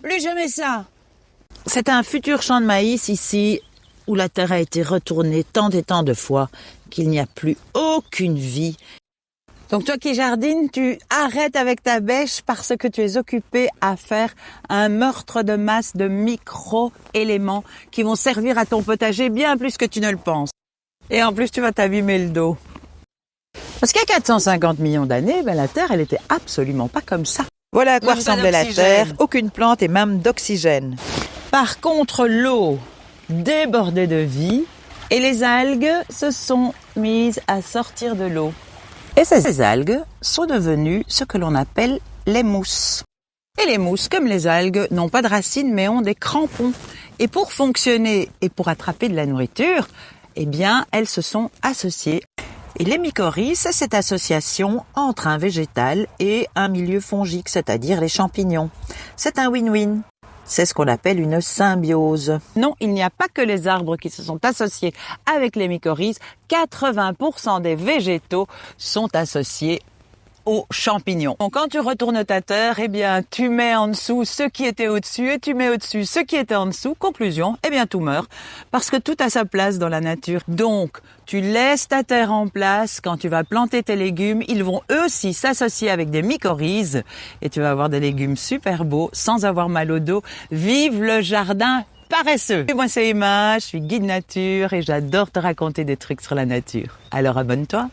Plus jamais ça. C'est un futur champ de maïs ici où la terre a été retournée tant et tant de fois qu'il n'y a plus aucune vie. Donc toi qui jardines, tu arrêtes avec ta bêche parce que tu es occupé à faire un meurtre de masse de micro-éléments qui vont servir à ton potager bien plus que tu ne le penses. Et en plus, tu vas t'abîmer le dos. Parce qu'il y a 450 millions d'années, la Terre, elle était absolument pas comme ça. Voilà à quoi Même pas ressemblait la d'oxygène. terre, aucune plante et même d'oxygène. Par contre, l'eau débordait de vie et les algues se sont mises à sortir de l'eau. Et ces algues sont devenues ce que l'on appelle les mousses. Et les mousses, comme les algues, n'ont pas de racines mais ont des crampons. Et pour fonctionner et pour attraper de la nourriture, eh bien, elles se sont associées. Et les mycorhizes, c'est cette association entre un végétal et un milieu fongique, c'est-à-dire les champignons. C'est un win-win. C'est ce qu'on appelle une symbiose. Non, il n'y a pas que les arbres qui se sont associés avec les mycorhizes. 80% des végétaux sont associés aux champignons. Donc quand tu retournes ta terre, eh bien tu mets en dessous ce qui était au-dessus et tu mets au-dessus ce qui était en dessous. Conclusion, eh bien tout meurt parce que tout a sa place dans la nature. Donc tu laisses ta terre en place. Quand tu vas planter tes légumes, ils vont eux aussi s'associer avec des mycorhizes et tu vas avoir des légumes super beaux sans avoir mal au dos. Vive le jardin paresseux. Et moi c'est Emma, je suis guide nature et j'adore te raconter des trucs sur la nature. Alors abonne-toi.